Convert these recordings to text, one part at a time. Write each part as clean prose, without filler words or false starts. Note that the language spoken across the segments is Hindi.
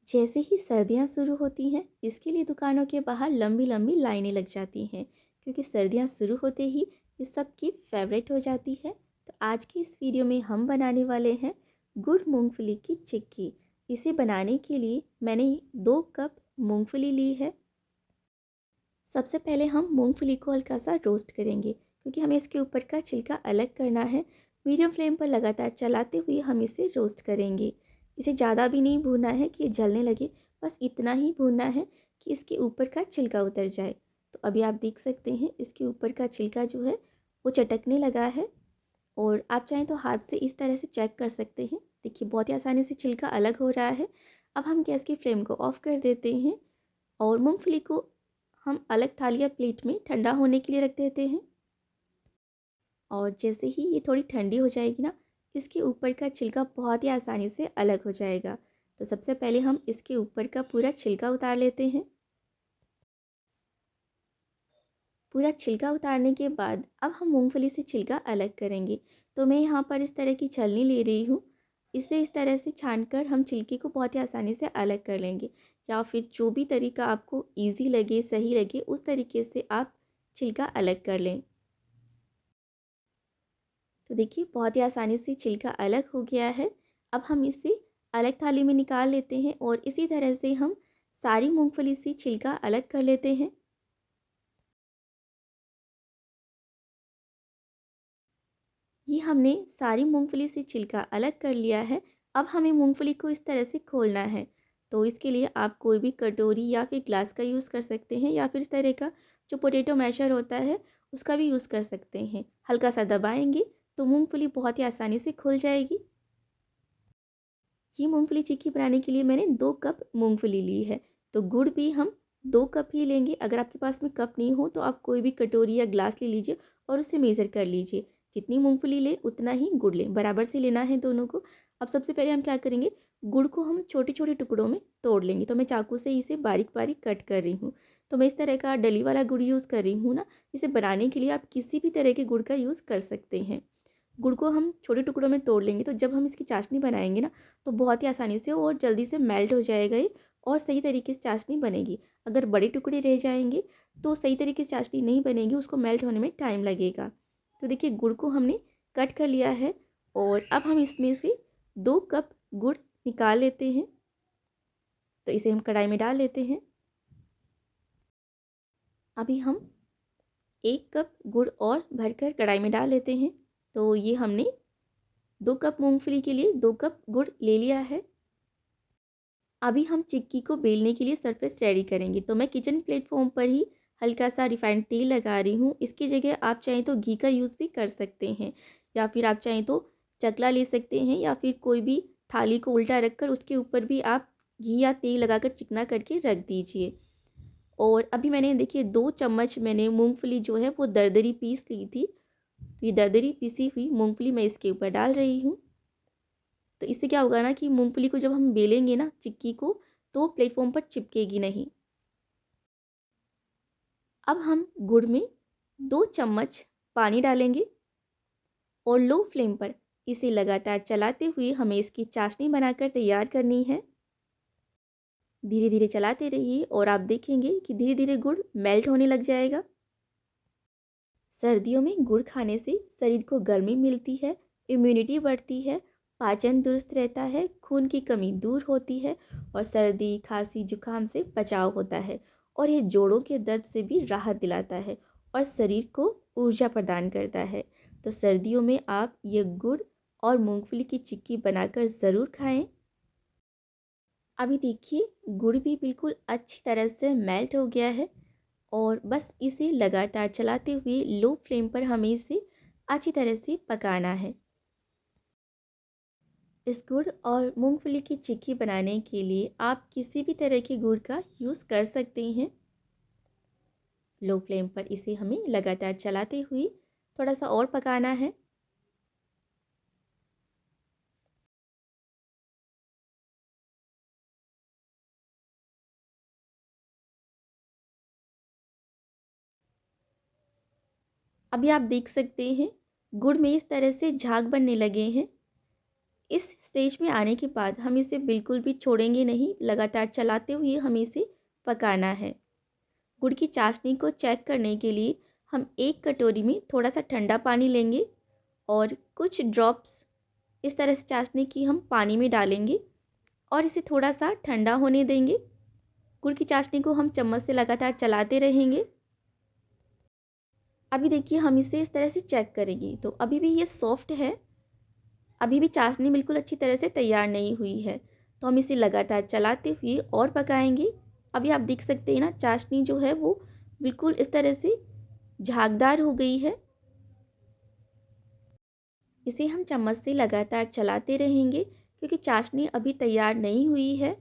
जैसे ही सर्दियाँ शुरू होती हैं, इसके लिए दुकानों के बाहर लंबी लंबी लाइनें लग जाती हैं, क्योंकि सर्दियाँ शुरू होते ही ये सबकी फेवरेट हो जाती है। तो आज के इस वीडियो में हम बनाने वाले हैं गुड़ मूंगफली की चिक्की। इसे बनाने के लिए मैंने 2 कप मूंगफली ली है। सबसे पहले हम मूंगफली को हल्का सा रोस्ट करेंगे, क्योंकि हमें इसके ऊपर का छिलका अलग करना है। मीडियम फ्लेम पर लगातार चलाते हुए हम इसे रोस्ट करेंगे। इसे ज़्यादा भी नहीं भूनना है कि ये जलने लगे, बस इतना ही भूनना है कि इसके ऊपर का छिलका उतर जाए। तो अभी आप देख सकते हैं इसके ऊपर का छिलका जो है वो चटकने लगा है, और आप चाहें तो हाथ से इस तरह से चेक कर सकते हैं। देखिए बहुत ही आसानी से छिलका अलग हो रहा है। अब हम गैस की फ्लेम को ऑफ़ कर देते हैं और मूंगफली को हम अलग थाली या प्लेट में ठंडा होने के लिए रख देते हैं। और जैसे ही ये थोड़ी ठंडी हो जाएगी ना, इसके ऊपर का छिलका बहुत ही आसानी से अलग हो जाएगा। तो सबसे पहले हम इसके ऊपर का पूरा छिलका उतार लेते हैं। पूरा छिलका उतारने के बाद अब हम मूंगफली से छिलका अलग करेंगे। तो मैं यहाँ पर इस तरह की छलनी ले रही हूँ। इसे इस तरह से छानकर हम छिलके को बहुत ही आसानी से अलग कर लेंगे, या फिर जो भी तरीका आपको ईजी लगे, सही लगे, उस तरीके से आप छिलका अलग कर लें। तो देखिए बहुत ही आसानी से छिलका अलग हो गया है। अब हम इसे अलग थाली में निकाल लेते हैं और इसी तरह से हम सारी मूंगफली से छिलका अलग कर लेते हैं। ये हमने सारी मूंगफली से छिलका अलग कर लिया है। अब हमें मूंगफली को इस तरह से खोलना है। तो इसके लिए आप कोई भी कटोरी या फिर ग्लास का यूज़ कर सकते हैं, या फिर इस तरह का जो पोटैटो मैशर होता है उसका भी यूज़ कर सकते हैं। हल्का सा दबाएंगे तो मूंगफली बहुत ही आसानी से खुल जाएगी। ये मूंगफली चिक्की बनाने के लिए मैंने 2 कप मूंगफली ली है। तो गुड़ भी हम 2 कप ही लेंगे। अगर आपके पास में कप नहीं हो तो आप कोई भी कटोरी या ग्लास ले लीजिए और उसे मेज़र कर लीजिए। जितनी मूंगफली ले उतना ही गुड़ लें, बराबर से लेना है दोनों को। अब सबसे पहले हम क्या करेंगे, गुड़ को हम छोटे छोटे टुकड़ों में तोड़ लेंगे। तो मैं चाकू से इसे बारीक बारीक कट कर रही हूँ। तो मैं इस तरह का डली वाला गुड़ यूज़ कर रही हूँ ना। इसे बनाने के लिए आप किसी भी तरह के गुड़ का यूज़ कर सकते हैं। गुड़ को हम छोटे टुकड़ों में तोड़ लेंगे, तो जब हम इसकी चाशनी बनाएंगे ना, तो बहुत ही आसानी से और जल्दी से मेल्ट हो जाएगा ये, और सही तरीके से चाशनी बनेगी। अगर बड़े टुकड़े रह जाएंगे तो सही तरीके से चाशनी नहीं बनेगी, उसको मेल्ट होने में टाइम लगेगा। तो देखिए गुड़ को हमने कट कर लिया है, और अब हम इसमें से 2 कप गुड़ निकाल लेते हैं। तो इसे हम कढ़ाई में डाल लेते हैं। अभी हम 1 कप गुड़ और भरकर कढ़ाई में डाल लेते हैं। तो ये हमने 2 कप मूंगफली के लिए 2 कप गुड़ ले लिया है। अभी हम चिक्की को बेलने के लिए सरफेस रेडी करेंगे। तो मैं किचन प्लेटफॉर्म पर ही हल्का सा रिफाइंड तेल लगा रही हूँ। इसकी जगह आप चाहें तो घी का यूज़ भी कर सकते हैं, या फिर आप चाहें तो चकला ले सकते हैं, या फिर कोई भी थाली को उल्टा रखकर उसके ऊपर भी आप घी या तेल लगाकर चिकना करके रख दीजिए। और अभी मैंने देखिए 2 चम्मच मैंने मूंगफली जो है वो दरदरी पीस ली थी। तो ये दरदरी पिसी हुई मूंगफली मैं इसके ऊपर डाल रही हूँ। तो इससे क्या होगा ना कि मूंगफली को जब हम बेलेंगे ना चिक्की को, तो प्लेटफॉर्म पर चिपकेगी नहीं। अब हम गुड़ में 2 चम्मच पानी डालेंगे और लो फ्लेम पर इसे लगातार चलाते हुए हमें इसकी चाशनी बनाकर तैयार करनी है। धीरे धीरे चलाते रहिए और आप देखेंगे कि धीरे धीरे गुड़ मेल्ट होने लग जाएगा। सर्दियों में गुड़ खाने से शरीर को गर्मी मिलती है, इम्यूनिटी बढ़ती है, पाचन दुरुस्त रहता है, खून की कमी दूर होती है, और सर्दी खांसी जुकाम से बचाव होता है, और ये जोड़ों के दर्द से भी राहत दिलाता है और शरीर को ऊर्जा प्रदान करता है। तो सर्दियों में आप ये गुड़ और मूंगफली की चिक्की बनाकर ज़रूर खाएं। अभी देखिए गुड़ भी बिल्कुल अच्छी तरह से मेल्ट हो गया है, और बस इसे लगातार चलाते हुए लो फ्लेम पर हमें इसे अच्छी तरह से पकाना है। इस गुड़ और मूंगफली की चिक्की बनाने के लिए आप किसी भी तरह के गुड़ का यूज़ कर सकते हैं। लो फ्लेम पर इसे हमें लगातार चलाते हुए थोड़ा सा और पकाना है। अभी आप देख सकते हैं गुड़ में इस तरह से झाग बनने लगे हैं। इस स्टेज में आने के बाद हम इसे बिल्कुल भी छोड़ेंगे नहीं, लगातार चलाते हुए हमें इसे पकाना है। गुड़ की चाशनी को चेक करने के लिए हम एक कटोरी में थोड़ा सा ठंडा पानी लेंगे और कुछ ड्रॉप्स इस तरह से चाशनी की हम पानी में डालेंगे और इसे थोड़ा सा ठंडा होने देंगे। गुड़ की चाशनी को हम चम्मच से लगातार चलाते रहेंगे। अभी देखिए हम इसे इस तरह से चेक करेंगे तो अभी भी ये सॉफ्ट है, अभी भी चाशनी बिल्कुल अच्छी तरह से तैयार नहीं हुई है। तो हम इसे लगातार चलाते हुए और पकाएंगे। अभी आप देख सकते हैं ना, चाशनी जो है वो बिल्कुल इस तरह से झागदार हो गई है। इसे हम चम्मच से लगातार चलाते रहेंगे क्योंकि चाशनी अभी तैयार नहीं हुई है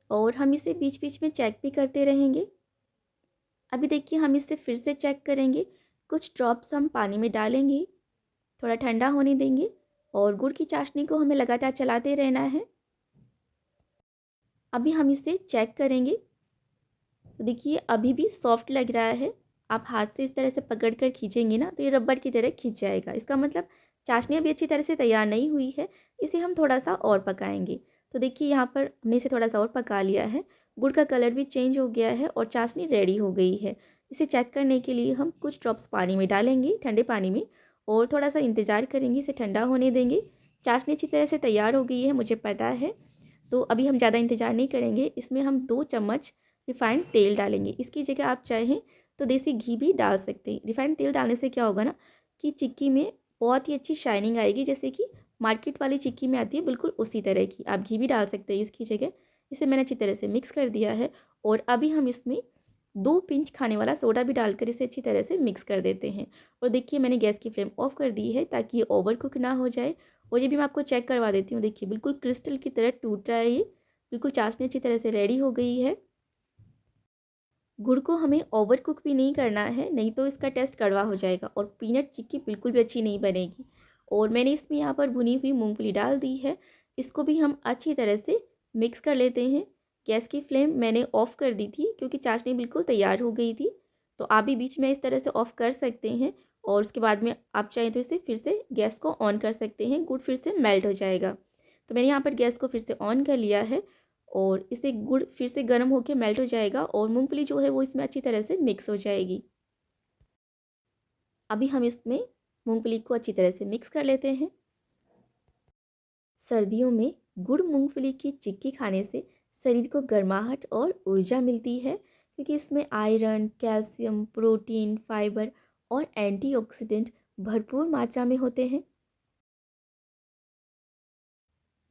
और हम इसे बीच बीच में चेक भी करते रहेंगे। अभी देखिए हम इसे फिर से चेक करेंगे। कुछ ड्रॉप्स हम पानी में डालेंगे, थोड़ा ठंडा होने देंगे और गुड़ की चाशनी को हमें लगातार चलाते रहना है। अभी हम इसे चेक करेंगे तो देखिए अभी भी सॉफ्ट लग रहा है। आप हाथ से इस तरह से पकड़ कर खींचेंगे ना तो ये रबर की तरह खींच जाएगा। इसका मतलब चाशनी अभी अच्छी तरह से तैयार नहीं हुई है, इसे हम थोड़ा सा और पकाएंगे। तो देखिए यहाँ पर हमने इसे थोड़ा सा और पका लिया है, गुड़ का कलर भी चेंज हो गया है और चाशनी रेडी हो गई है। इसे चेक करने के लिए हम कुछ ड्रॉप्स पानी में डालेंगे, ठंडे पानी में, और थोड़ा सा इंतज़ार करेंगे, इसे ठंडा होने देंगे। चाशनी अच्छी तरह से तैयार हो गई है, मुझे पता है। तो अभी हम ज़्यादा इंतज़ार नहीं करेंगे, इसमें हम 2 चम्मच रिफ़ाइंड तेल डालेंगे। इसकी जगह आप चाहें तो देसी घी भी डाल सकते हैं। रिफ़ाइंड तेल डालने से क्या होगा ना कि चिक्की में बहुत ही अच्छी शाइनिंग आएगी, जैसे कि मार्केट वाली चिक्की में आती है, बिल्कुल उसी तरह की। आप घी भी डाल सकते हैं इसकी जगह। इसे मैंने अच्छी तरह से मिक्स कर दिया है और अभी हम इसमें 2 पिंच खाने वाला सोडा भी डालकर इसे अच्छी तरह से मिक्स कर देते हैं। और देखिए मैंने गैस की फ्लेम ऑफ़ कर दी है ताकि ये ओवर कुक ना हो जाए। और ये भी मैं आपको चेक करवा देती हूँ। देखिए बिल्कुल क्रिस्टल की तरह टूट रहा है ये, बिल्कुल चाशनी अच्छी तरह से रेडी हो गई है। गुड़ को हमें ओवर कुक भी नहीं करना है, नहीं तो इसका टेस्ट कड़वा हो जाएगा और पीनट चिक्की बिल्कुल भी अच्छी नहीं बनेगी। और मैंने इसमें यहाँ पर भुनी हुई मूंगफली डाल दी है। इसको भी हम अच्छी तरह से मिक्स कर लेते हैं। गैस की फ्लेम मैंने ऑफ़ कर दी थी क्योंकि चाशनी बिल्कुल तैयार हो गई थी। तो आप भी बीच में इस तरह से ऑफ़ कर सकते हैं और उसके बाद में आप चाहें तो इसे फिर से गैस को ऑन कर सकते हैं, गुड़ फिर से मेल्ट हो जाएगा। तो मैंने यहाँ पर गैस को फिर से ऑन कर लिया है और इससे गुड़ फिर से गर्म होकर मेल्ट हो जाएगा और मूंगफली जो है वो इसमें अच्छी तरह से मिक्स हो जाएगी। अभी हम इसमें मूंगफली को अच्छी तरह से मिक्स कर लेते हैं। सर्दियों में गुड़ मूंगफली की चिक्की खाने से शरीर को गर्माहट और ऊर्जा मिलती है क्योंकि इसमें आयरन, कैल्शियम, प्रोटीन, फाइबर और एंटीऑक्सीडेंट भरपूर मात्रा में होते हैं।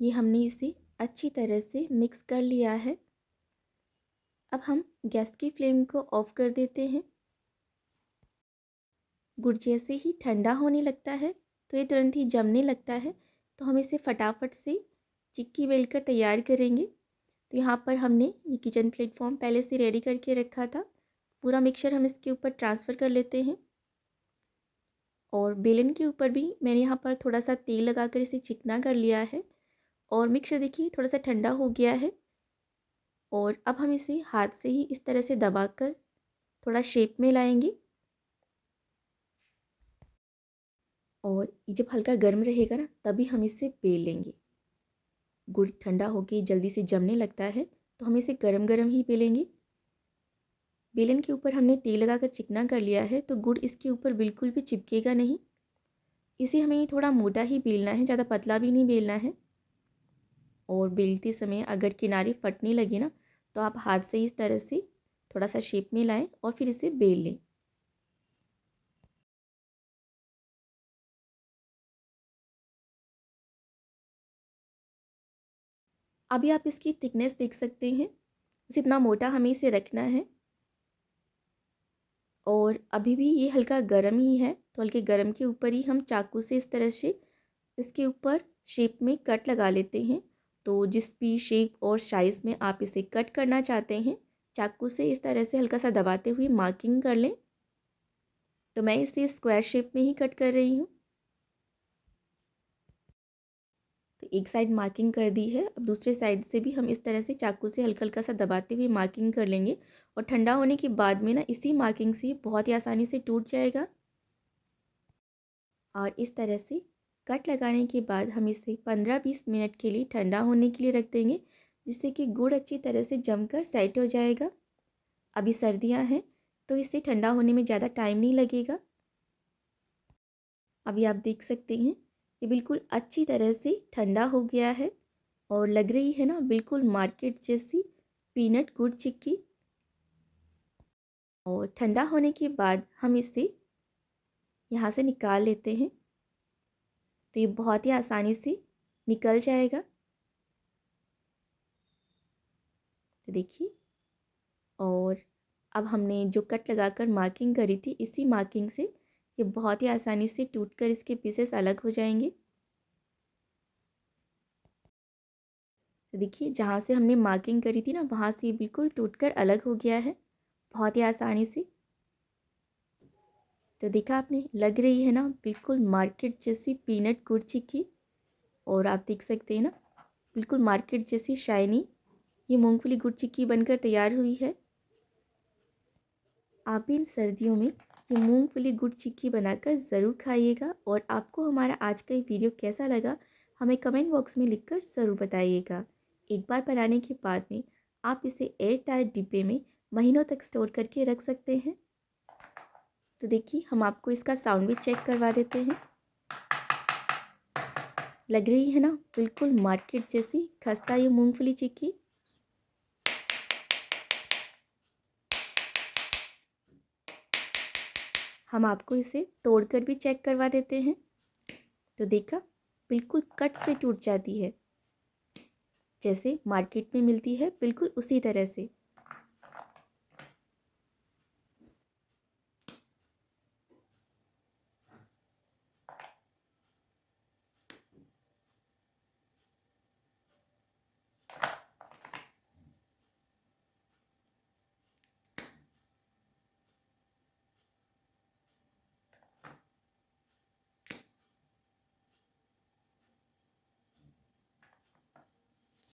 ये हमने इसे अच्छी तरह से मिक्स कर लिया है। अब हम गैस की फ्लेम को ऑफ़ कर देते हैं। गुड़ जैसे ही ठंडा होने लगता है तो ये तुरंत ही जमने लगता है, तो हम इसे फटाफट से चिक्की बेलकर तैयार करेंगे। तो यहाँ पर हमने ये किचन प्लेटफॉर्म पहले से रेडी करके रखा था। पूरा मिक्सचर हम इसके ऊपर ट्रांसफ़र कर लेते हैं और बेलन के ऊपर भी मैंने यहाँ पर थोड़ा सा तेल लगाकर इसे चिकना कर लिया है। और मिक्सचर देखिए थोड़ा सा ठंडा हो गया है और अब हम इसे हाथ से ही इस तरह से दबाकर थोड़ा शेप में लाएंगे। और ये जब हल्का गर्म रहेगा ना तभी हम इसे बेल लेंगे। गुड़ ठंडा होके जल्दी से जमने लगता है तो हम इसे गरम गरम ही बेलेंगे। बेलन के ऊपर हमने तेल लगाकर चिकना कर लिया है तो गुड़ इसके ऊपर बिल्कुल भी चिपकेगा नहीं। इसे हमें थोड़ा मोटा ही बेलना है, ज़्यादा पतला भी नहीं बेलना है। और बेलते समय अगर किनारे फटने लगे ना तो आप हाथ से इस तरह से थोड़ा सा शेप में लाएं और फिर इसे बेल लें। अभी आप इसकी थिकनेस देख सकते हैं, बस इतना मोटा हमें इसे रखना है। और अभी भी ये हल्का गर्म ही है तो हल्के गर्म के ऊपर ही हम चाकू से इस तरह से इसके ऊपर शेप में कट लगा लेते हैं। तो जिस भी शेप और साइज़ में आप इसे कट करना चाहते हैं, चाकू से इस तरह से हल्का सा दबाते हुए मार्किंग कर लें। तो मैं इसे स्क्वायर शेप में ही कट कर रही हूँ। तो एक साइड मार्किंग कर दी है, अब दूसरे साइड से भी हम इस तरह से चाकू से हल्का हल्का सा दबाते हुए मार्किंग कर लेंगे। और ठंडा होने के बाद में ना इसी मार्किंग से बहुत ही आसानी से टूट जाएगा। और इस तरह से कट लगाने के बाद हम इसे 15-20 मिनट के लिए ठंडा होने के लिए रख देंगे, जिससे कि गुड़ अच्छी तरह से जमकर सेट हो जाएगा। अभी सर्दियां हैं तो इसे ठंडा होने में ज़्यादा टाइम नहीं लगेगा। अभी आप देख सकते हैं ये बिल्कुल अच्छी तरह से ठंडा हो गया है और लग रही है ना बिल्कुल मार्केट जैसी पीनट गुड़ चिक्की। और ठंडा होने के बाद हम इसे यहाँ से निकाल लेते हैं, तो ये बहुत ही आसानी से निकल जाएगा। तो देखिए, और अब हमने जो कट लगाकर मार्किंग करी थी, इसी मार्किंग से ये बहुत ही आसानी से टूटकर इसके पीसेस अलग हो जाएंगे। तो देखिए, जहाँ से हमने मार्किंग करी थी ना, वहाँ से ये बिल्कुल टूटकर अलग हो गया है बहुत ही आसानी से। तो देखा आपने, लग रही है ना बिल्कुल मार्केट जैसी पीनट गुड़ चिक्की। और आप देख सकते हैं ना बिल्कुल मार्केट जैसी शाइनी ये मूंगफली गुड़ चिक्की बनकर तैयार हुई है। आप भी इन सर्दियों में ये मूंगफली गुड़ चिक्की बनाकर ज़रूर खाइएगा। और आपको हमारा आज का ये वीडियो कैसा लगा हमें कमेंट बॉक्स में लिखकर ज़रूर बताइएगा। एक बार बनाने के बाद में आप इसे एयर टाइट डिब्बे में महीनों तक स्टोर करके रख सकते हैं। तो देखिए, हम आपको इसका साउंड भी चेक करवा देते हैं। लग रही है ना बिल्कुल मार्केट जैसी खस्ता ये मूंगफली चिक्की। हम आपको इसे तोड़कर भी चेक करवा देते हैं। तो देखा, बिल्कुल कट से टूट जाती है, जैसे मार्केट में मिलती है बिल्कुल उसी तरह से।